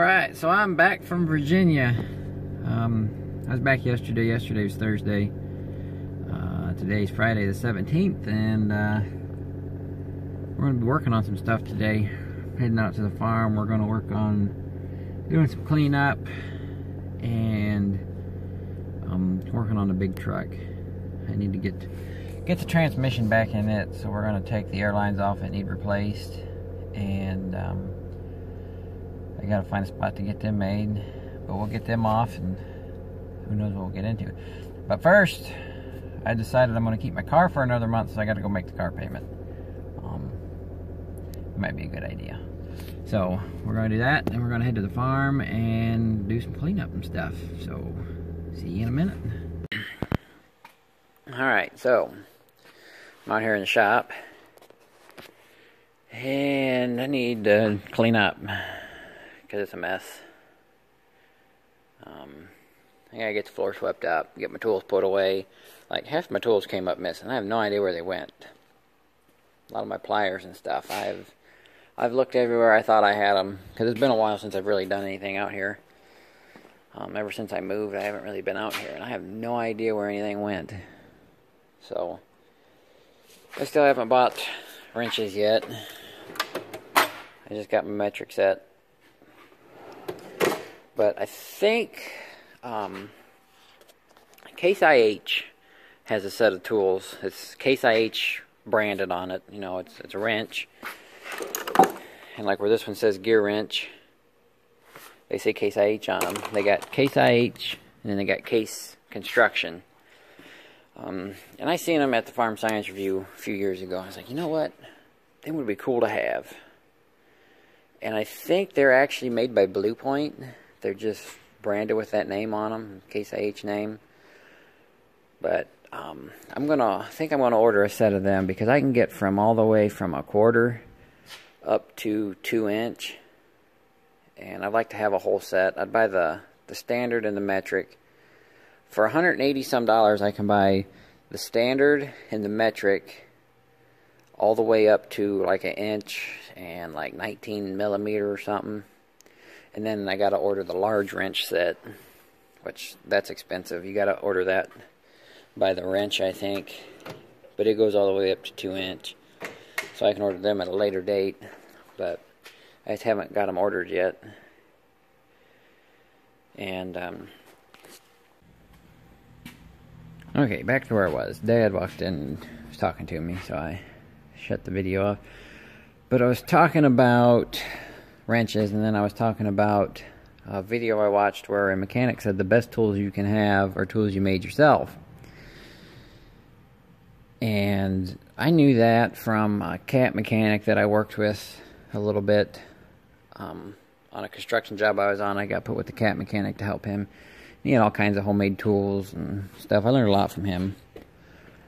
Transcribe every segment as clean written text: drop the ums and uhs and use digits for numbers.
Alright, so I'm back from Virginia. I was back yesterday. Yesterday was Thursday. Today's Friday the 17th, and we're going to be working on some stuff today. Heading out to the farm. We're going to work on doing some cleanup and working on the big truck. I need to get the transmission back in it, so we're going to take the airlines off that need replaced, and I got to find a spot to get them made, but we'll get them off, and who knows what we'll get into. But first, I decided I'm going to keep my car for another month, so I got to go make the car payment. It might be a good idea. So we're going to do that, and we're going to head to the farm and do some cleanup and stuff. So see you in a minute. Alright, so I'm out here in the shop, and I need to clean up because it's a mess. I gotta get the floor swept up, get my tools put away. Like, half my tools came up missing. I have no idea where they went. A lot of my pliers and stuff. I've looked everywhere I thought I had them, because it's been a while since I've really done anything out here. Ever since I moved, I haven't really been out here, and I have no idea where anything went. So, I still haven't bought wrenches yet. I just got my metric set. But I think Case IH has a set of tools. It's Case IH branded on it. You know, it's a wrench. And like where this one says gear wrench, they say Case IH on them. They got Case IH, and then they got Case Construction. And I seen them at the Farm Science Review a few years ago. I was like, you know what? They would be cool to have. And I think they're actually made by Blue Point. They're just branded with that name on them, Case IH name. But I think I'm gonna order a set of them, because I can get from all the way from a quarter up to 2-inch, and I'd like to have a whole set. I'd buy the standard and the metric. For $180 some, I can buy the standard and the metric all the way up to like 1 inch and like 19 millimeter or something. And then I gotta order the large wrench set, which that's expensive. You gotta order that by the wrench, I think, but it goes all the way up to 2-inch. So I can order them at a later date, but I just haven't got them ordered yet. And okay, back to where I was. Dad walked in and was talking to me, so I shut the video off. But I was talking about wrenches, and then I was talking about a video I watched where a mechanic said the best tools you can have are tools you made yourself. And I knew that from a cat mechanic that I worked with a little bit. On a construction job I was on, I got put with the cat mechanic to help him. He had all kinds of homemade tools and stuff. I learned a lot from him.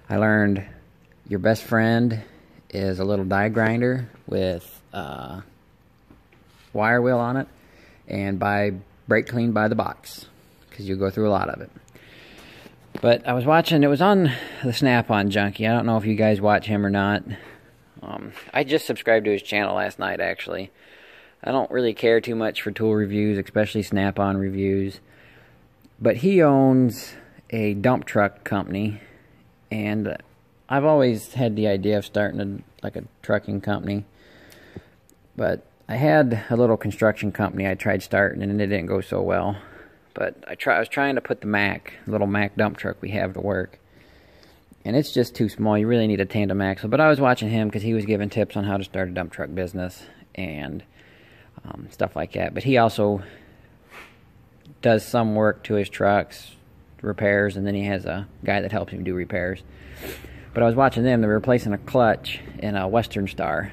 I learned your best friend is a little die grinder with wire wheel on it, and buy brake clean by the box, because you'll go through a lot of it. But I was watching, it was on the Snap-on Junkie. I don't know if you guys watch him or not. I just subscribed to his channel last night, actually. I don't really care too much for tool reviews, especially Snap-on reviews. But he owns a dump truck company, and I've always had the idea of starting like a trucking company. But I had a little construction company I tried starting, and it didn't go so well. But I was trying to put the little Mack dump truck we have to work. And it's just too small. You really need a tandem axle. But I was watching him because he was giving tips on how to start a dump truck business and stuff like that. But he also does some work to his trucks, repairs, and then he has a guy that helps him do repairs. But I was watching them. They were replacing a clutch in a Western Star.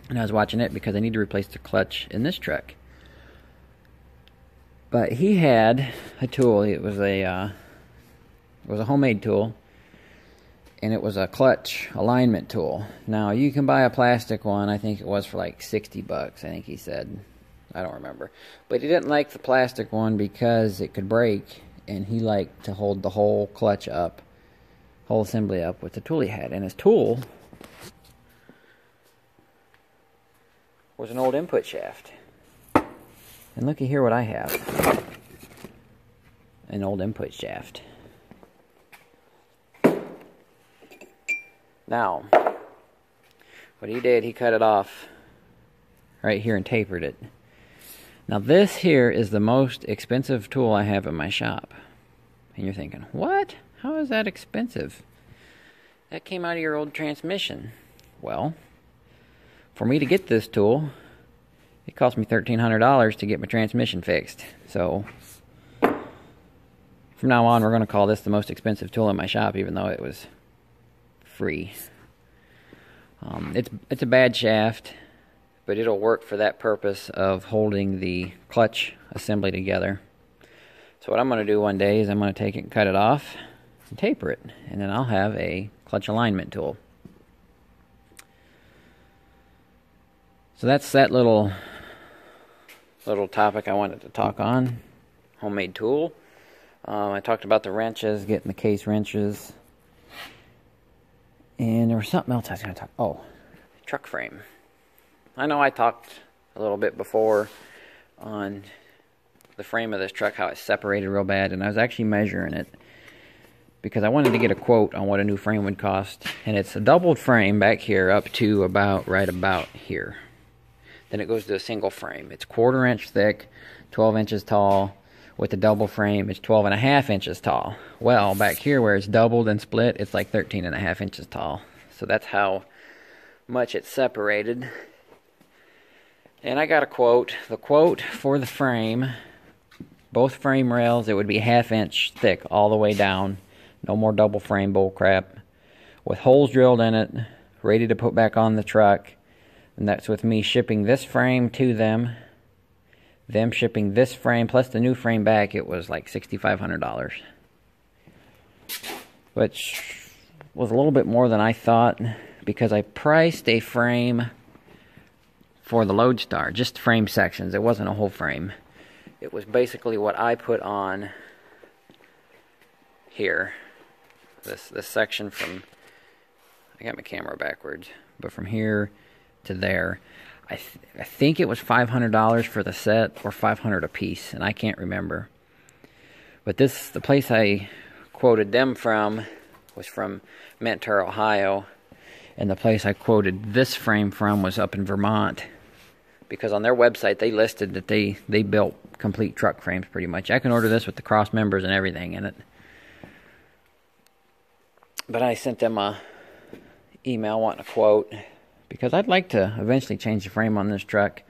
And I was watching it because I need to replace the clutch in this truck. But he had a tool. It was a homemade tool, and it was a clutch alignment tool. Now you can buy a plastic one. I think it was for like $60. I think he said. I don't remember. But he didn't like the plastic one because it could break, and he liked to hold the whole clutch up, whole assembly up with the tool he had. And his tool was an old input shaft. And looky here what I have. An old input shaft. Now, what he did, he cut it off right here and tapered it. Now this here is the most expensive tool I have in my shop. And you're thinking, what? How is that expensive? That came out of your old transmission. Well, for me to get this tool, it cost me $1,300 to get my transmission fixed. So, from now on, we're going to call this the most expensive tool in my shop, even though it was free. It's a bad shaft, but it'll work for that purpose of holding the clutch assembly together. So what I'm going to do one day is I'm going to take it and cut it off and taper it, and then I'll have a clutch alignment tool. So that's that little topic I wanted to talk on. Homemade tool. I talked about the wrenches, getting the case wrenches. And there was something else I was going to talk. Oh, truck frame. I know I talked a little bit before on the frame of this truck, how it's separated real bad, and I was actually measuring it because I wanted to get a quote on what a new frame would cost. And it's a doubled frame back here up to right about here. Then it goes to a single frame. It's 1/4 inch thick, 12 inches tall. With the double frame, it's 12.5 inches tall. Well, back here where it's doubled and split, it's like 13.5 inches tall. So that's how much it's separated. And I got a quote. The quote for the frame, both frame rails, it would be 1/2 inch thick all the way down. No more double frame bull crap. With holes drilled in it, ready to put back on the truck. And that's with me shipping this frame to them shipping this frame plus the new frame back. It was like $6,500, which was a little bit more than I thought, because I priced a frame for the Lodestar, just frame sections. It wasn't a whole frame. It was basically what I put on here, this section from, I got my camera backwards, but from here to there. I think it was $500 for the set, or $500 a piece, and I can't remember. But the place I quoted them from was from Mentor, Ohio, and the place I quoted this frame from was up in Vermont, because on their website they listed that they built complete truck frames pretty much. I can order this with the cross members and everything in it. But I sent them a email wanting a quote, because I'd like to eventually change the frame on this truck.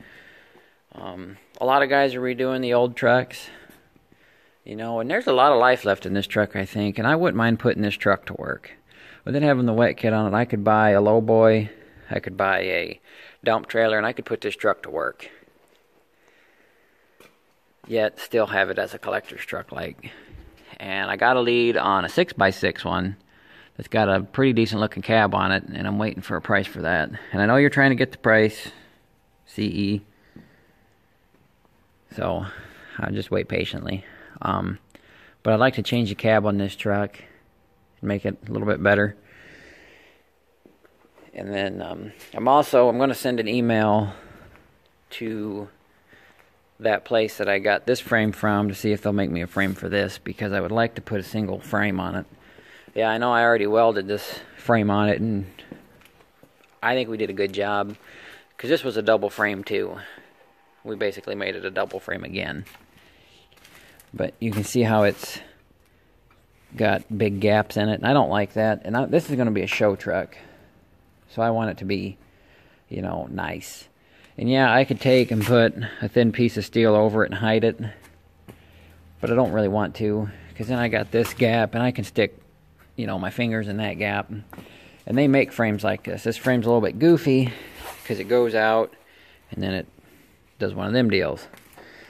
A lot of guys are redoing the old trucks, you know, and there's a lot of life left in this truck, I think, and I wouldn't mind putting this truck to work. With it having the wet kit on it, I could buy a lowboy, I could buy a dump trailer, and I could put this truck to work. Yet still have it as a collector's truck, like. And I got a lead on a 6x6 one. It's got a pretty decent looking cab on it, and I'm waiting for a price for that. And I know you're trying to get the price, CE, so I'll just wait patiently. But I'd like to change the cab on this truck and make it a little bit better. And then I'm going to send an email to that place that I got this frame from to see if they'll make me a frame for this, because I would like to put a single frame on it. Yeah, I know I already welded this frame on it, and I think we did a good job, because this was a double frame too. We basically made it a double frame again. But you can see how it's got big gaps in it, and I don't like that. And this is going to be a show truck, so I want it to be, you know, nice. And yeah, I could take and put a thin piece of steel over it and hide it, but I don't really want to, because then I got this gap, and I can stick, you know, my fingers in that gap. And they make frames like this. This frame's a little bit goofy because it goes out and then it does one of them deals,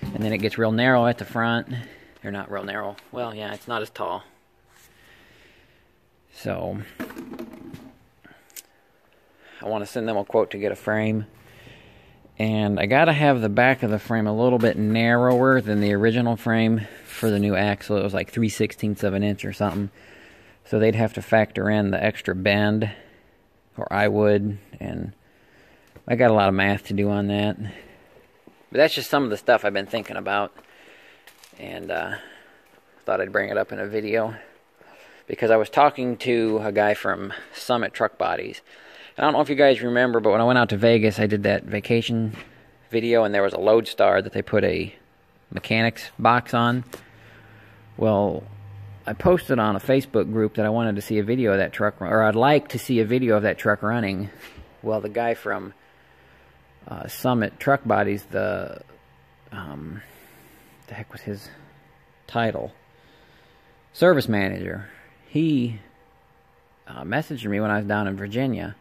and then it gets real narrow at the front. Or not real narrow, well, yeah, it's not as tall. So I want to send them a quote to get a frame, and I gotta have the back of the frame a little bit narrower than the original frame for the new axle. It was like 3/16 of an inch or something. So they'd have to factor in the extra bend, or I would, and I got a lot of math to do on that. But that's just some of the stuff I've been thinking about, and thought I'd bring it up in a video, because I was talking to a guy from Summit Truck Bodies. And I don't know if you guys remember, but when I went out to Vegas, I did that vacation video, and there was a Lodestar that they put a mechanics box on. Well, I posted on a Facebook group that I wanted to see a video of that truck, or I'd like to see a video of that truck running. Well, the guy from Summit Truck Bodies, the heck was his title? Service manager. He messaged me when I was down in Virginia,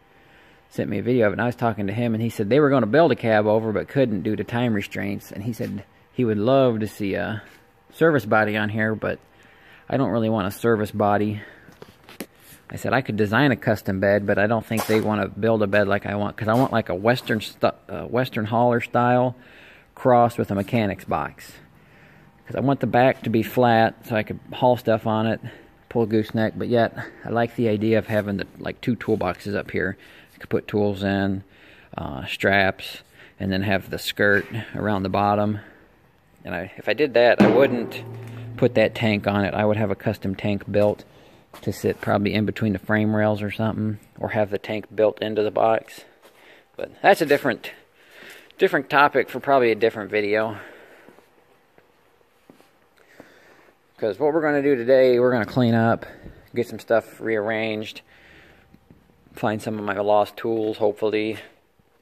sent me a video of it, and I was talking to him, and he said they were going to build a cab over but couldn't due to time restraints, and he said he would love to see a service body on here, but I don't really want a service body. I said I could design a custom bed, but I don't think they want to build a bed like I want, because I want like a Western hauler style crossed with a mechanics box. Because I want the back to be flat so I could haul stuff on it, pull a gooseneck, but yet I like the idea of having like two toolboxes up here. I could put tools in, straps, and then have the skirt around the bottom. And if I did that, I wouldn't put that tank on it. I would have a custom tank built to sit probably in between the frame rails or something, or have the tank built into the box. But that's a different topic for probably a different video. Because what we're going to do today, we're going to clean up, get some stuff rearranged, find some of my lost tools, hopefully.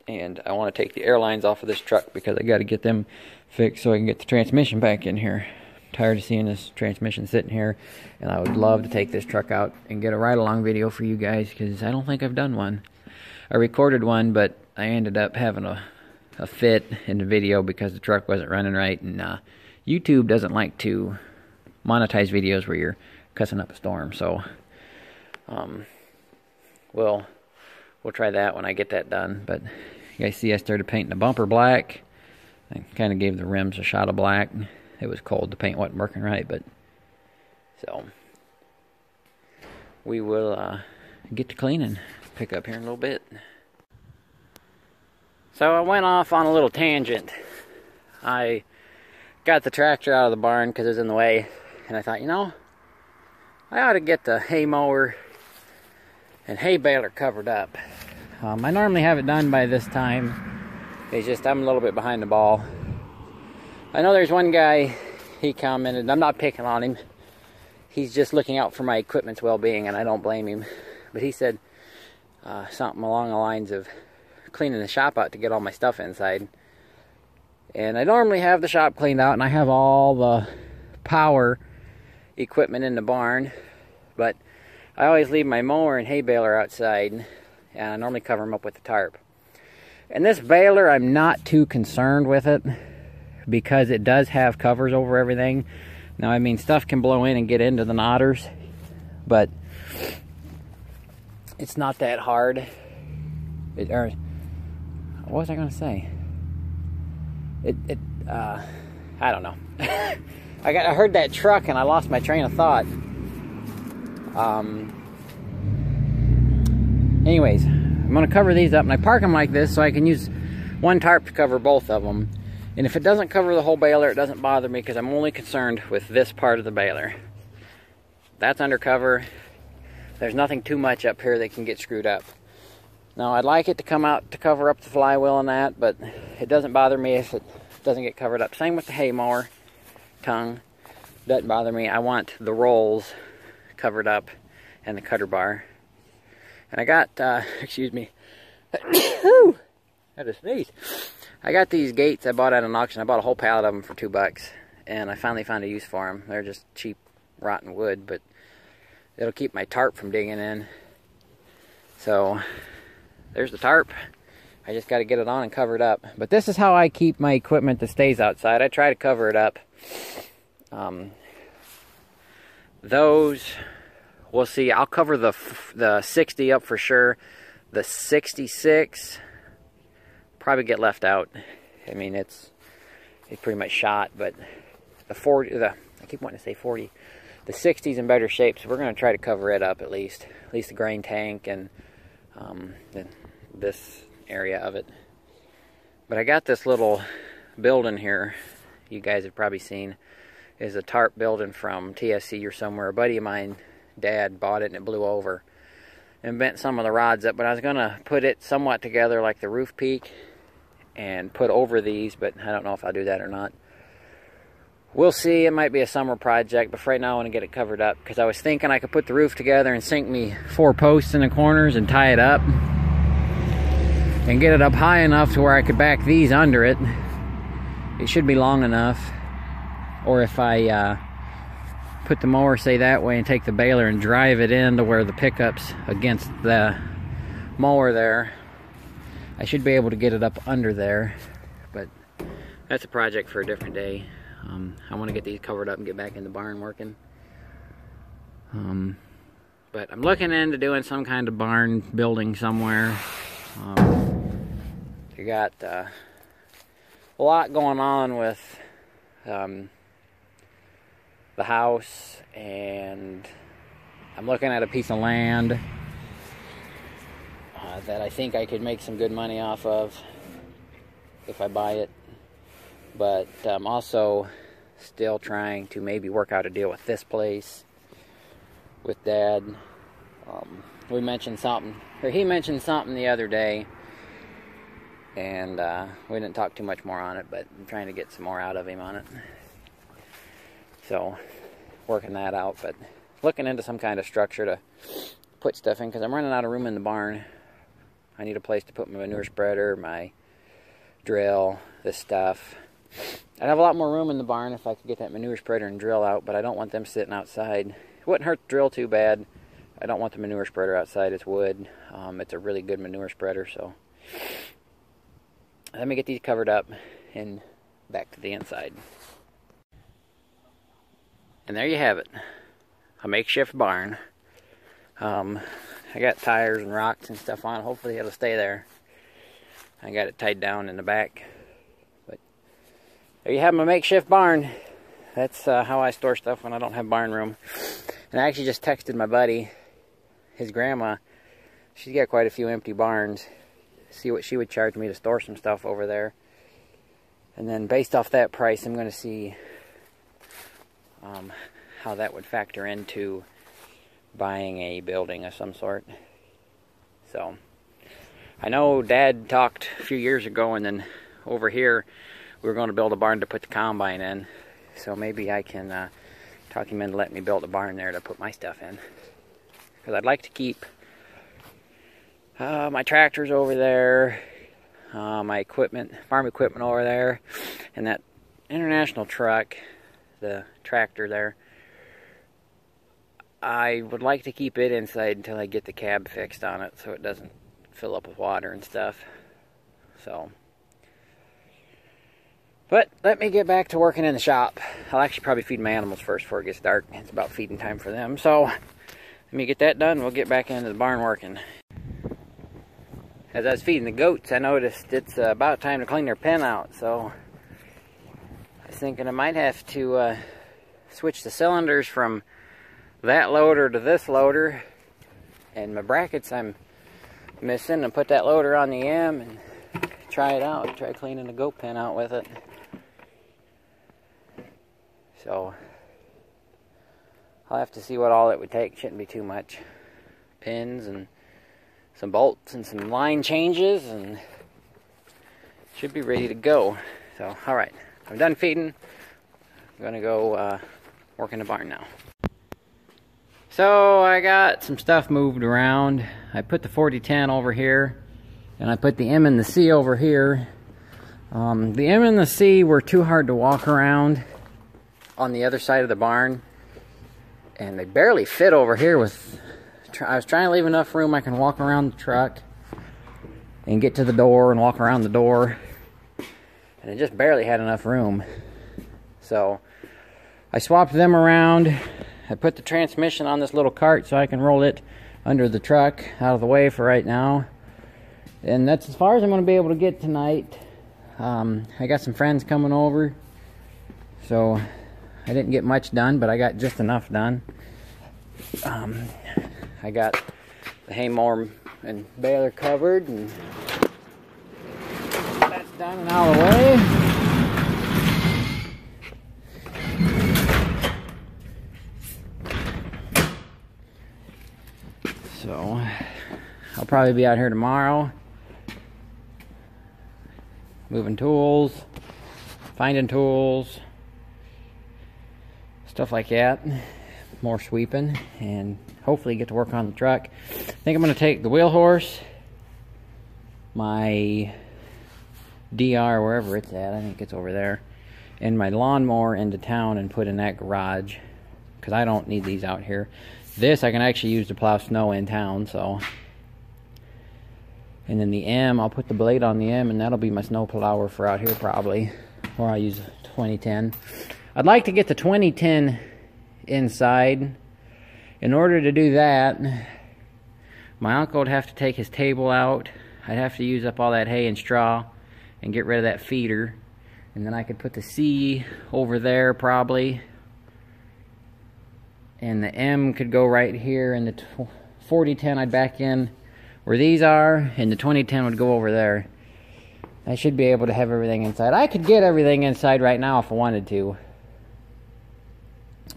And I want to take the airlines off of this truck because I got to get them fixed so I can get the transmission back in here. I'm tired of seeing this transmission sitting here, and I would love to take this truck out and get a ride-along video for you guys, because I don't think I've done one. I recorded one, but I ended up having a fit in the video because the truck wasn't running right, and YouTube doesn't like to monetize videos where you're cussing up a storm. So we'll try that when I get that done. But you guys see I started painting the bumper black. I kind of gave the rims a shot of black. It was cold, the paint wasn't working right, but so we will get to cleaning, pick up here in a little bit. So I went off on a little tangent. I got the tractor out of the barn because it was in the way, and I thought, you know, I ought to get the hay mower and hay baler covered up. I normally have it done by this time. It's just I'm a little bit behind the ball. I know there's one guy, he commented, I'm not picking on him. He's just looking out for my equipment's well-being, and I don't blame him. But he said something along the lines of cleaning the shop out to get all my stuff inside. And I normally have the shop cleaned out, and I have all the power equipment in the barn, but I always leave my mower and hay baler outside, and I normally cover them up with the tarp. And this baler, I'm not too concerned with it because it does have covers over everything. Now, I mean, stuff can blow in and get into the knotters, but it's not that hard. What was I going to say? I don't know. I heard that truck and I lost my train of thought. Anyways, I'm going to cover these up, and I park them like this so I can use one tarp to cover both of them. And if it doesn't cover the whole baler, it doesn't bother me because I'm only concerned with this part of the baler. That's under cover. There's nothing too much up here that can get screwed up. Now, I'd like it to come out to cover up the flywheel and that, but it doesn't bother me if it doesn't get covered up. Same with the hay mower tongue. Doesn't bother me. I want the rolls covered up and the cutter bar. And I got, excuse me, I had to sneeze. I got these gates I bought at an auction. I bought a whole pallet of them for $2, and I finally found a use for them. They're just cheap, rotten wood, but it'll keep my tarp from digging in. So there's the tarp. I just got to get it on and cover it up. But this is how I keep my equipment that stays outside. I try to cover it up. Those, we'll see. I'll cover the 60 up for sure. The 66 probably get left out. I mean, it's pretty much shot, but the 40, I keep wanting to say 40. The 60's in better shape, so we're going to try to cover it up at least the grain tank and this area of it. But I got this little building here, you guys have probably seen, is a tarp building from TSC or somewhere. A buddy of mine, Dad, bought it and it blew over and bent some of the rods up, but I was going to put it somewhat together like the roof peak and put over these, but I don't know if I'll do that or not. We'll see. It might be a summer project, but for right now I want to get it covered up, because I was thinking I could put the roof together and sink me 4 posts in the corners and tie it up and get it up high enough to where I could back these under it. It should be long enough. Or if I put the mower, say, that way and take the baler and drive it in to where the pickup's against the mower there, I should be able to get it up under there. But that's a project for a different day. I want to get these covered up and get back in the barn working. But I'm looking into doing some kind of barn building somewhere. You got a lot going on with the house, and I'm looking at a piece of land that I think I could make some good money off of if I buy it. But I'm also still trying to maybe work out a deal with this place with Dad. We mentioned something, or he mentioned something the other day, and we didn't talk too much more on it, but I'm trying to get some more out of him on it. So, working that out, but looking into some kind of structure to put stuff in, because I'm running out of room in the barn. I need a place to put my manure spreader, my drill, this stuff. I'd have a lot more room in the barn if I could get that manure spreader and drill out, but I don't want them sitting outside. It wouldn't hurt to drill too bad. I don't want the manure spreader outside. It's wood. It's a really good manure spreader, so let me get these covered up and back to the inside. And there you have it, a makeshift barn. I got tires and rocks and stuff on it. Hopefully it'll stay there. I got it tied down in the back. There you have my makeshift barn. That's how I store stuff when I don't have barn room. And I actually just texted my buddy, his grandma. She's got quite a few empty barns. See what she would charge me to store some stuff over there. And then based off that price, I'm going to see how that would factor into buying a building of some sort. So, I know Dad talked a few years ago, and then over here we were going to build a barn to put the combine in. So maybe I can talk him into letting me build a barn there to put my stuff in. Because I'd like to keep my tractors over there, my equipment, farm equipment over there, and that international truck, the tractor there. I would like to keep it inside until I get the cab fixed on it so it doesn't fill up with water and stuff. So, but let me get back to working in the shop. I'll actually probably feed my animals first before it gets dark. It's about feeding time for them. So, let me get that done. We'll get back into the barn working. As I was feeding the goats, I noticed it's about time to clean their pen out. So, I was thinking I might have to switch the cylinders from that loader to this loader. And my brackets I'm missing, and put that loader on the M and try it out. Try cleaning the goat pen out with it. So, I'll have to see what all it would take. Shouldn't be too much. Pins and some bolts and some line changes, and should be ready to go. So, alright. I'm done feeding. I'm going to go work in the barn now. So, I got some stuff moved around. I put the 4010 over here, and I put the M and the C over here. The M and the C were too hard to walk around on the other side of the barn, and they barely fit over here. I was trying to leave enough room I can walk around the truck and get to the door and walk around the door, and it just barely had enough room. So I swapped them around. I put the transmission on this little cart so I can roll it under the truck out of the way for right now. And that's as far as I'm going to be able to get tonight. I got some friends coming over, so I didn't get much done, but I got just enough done. I got the hay mower and baler covered, and that's done and out of the way. So I'll probably be out here tomorrow, moving tools, finding tools, stuff like that. More sweeping, and hopefully get to work on the truck. I think I'm going to take the wheel horse, my DR, wherever it's at, I think it's over there, and my lawnmower into town and put in that garage, because I don't need these out here. This I can actually use to plow snow in town, so. And then the M, I'll put the blade on the M, and that'll be my snow plower for out here probably, or I'll use 2010. I'd like to get the 2010 inside. In order to do that, my uncle would have to take his table out. I'd have to use up all that hay and straw and get rid of that feeder, and then I could put the C over there probably, and the M could go right here, and the 4010 I'd back in where these are, and the 2010 would go over there. I should be able to have everything inside. I could get everything inside right now if I wanted to.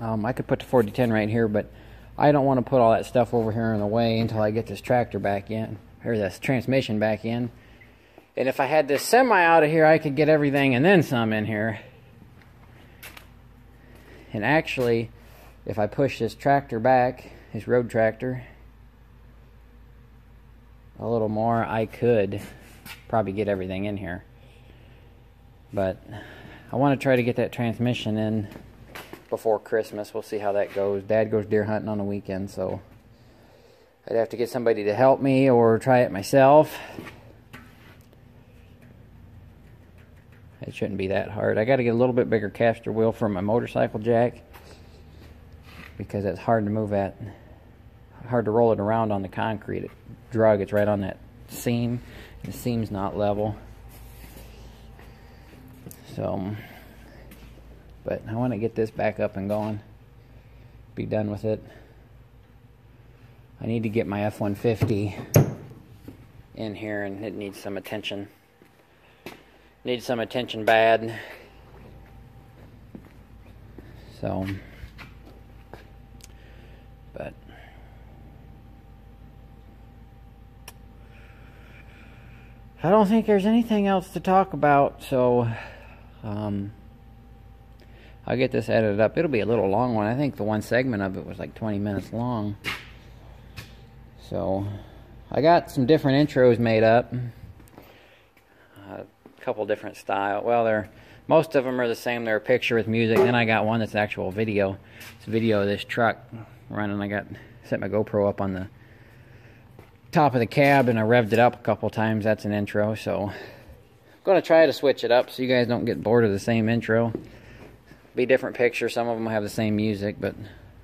I could put the 4010 right here, but I don't want to put all that stuff over here in the way until I get this tractor back in, or this transmission back in. And if I had this semi out of here, I could get everything and then some in here. And actually, if I push this tractor back, this road tractor, a little more, I could probably get everything in here. But I want to try to get that transmission in before Christmas. We'll see how that goes. Dad goes deer hunting on the weekend, so I'd have to get somebody to help me or try it myself. It shouldn't be that hard. I got to get a little bit bigger caster wheel for my motorcycle jack, because it's hard to move that, hard to roll it around on the concrete. Drug, it's right on that seam. The seam's not level. So, but I want to get this back up and going. Be done with it. I need to get my F-150 in here, and it needs some attention. Needs some attention bad. So, but I don't think there's anything else to talk about, so I'll get this edited up. It'll be a little long one. I think the one segment of it was like 20 minutes long. So I got some different intros made up. A couple different style. Well, most of them are the same. They're a picture with music. Then I got one that's actual video. It's a video of this truck running. I set my GoPro up on the top of the cab, and I revved it up a couple times. That's an intro. So I'm going to try to switch it up so you guys don't get bored of the same intro. Be different pictures. Some of them will have the same music, but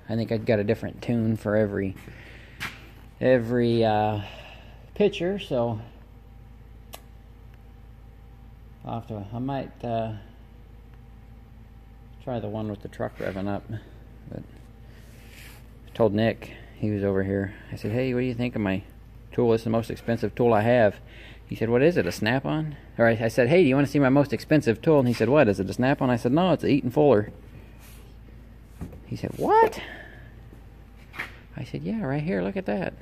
I think I've got a different tune for every picture. So I might try the one with the truck revving up. But I told Nick, he was over here, I said, hey, what do you think of my tool? It's the most expensive tool I have. He said, what is it, a snap-on? Or I said, hey, do you want to see my most expensive tool? And he said, what, is it a snap-on? I said, no, it's a Eaton Fuller. He said, what? I said, yeah, right here, look at that.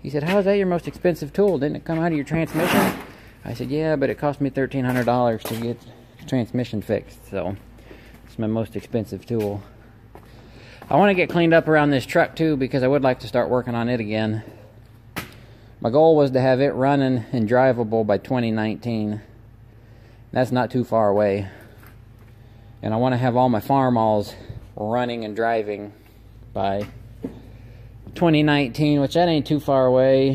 He said, how is that your most expensive tool? Didn't it come out of your transmission? I said, yeah, but it cost me $1,300 to get the transmission fixed, so it's my most expensive tool. I want to get cleaned up around this truck too, because I would like to start working on it again. My goal was to have it running and drivable by 2019. That's not too far away. And I want to have all my farm-alls running and driving by 2019, which that ain't too far away.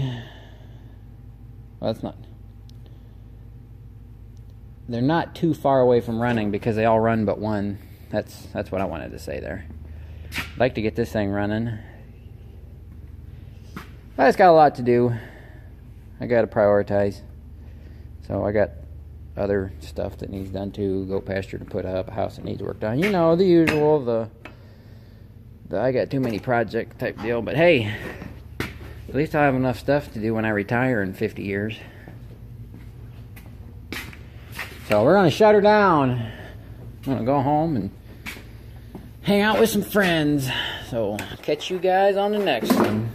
Well, that's not. They're not too far away from running, because they all run but one. That's what I wanted to say there. I'd like to get this thing running. But it's got a lot to do. I got to prioritize. So I got other stuff that needs done too. Goat pasture to put up, a house that needs work done. You know, the usual, the I got too many project type deal. But hey, at least I have enough stuff to do when I retire in 50 years. So we're going to shut her down. I'm going to go home and hang out with some friends. So catch you guys on the next one.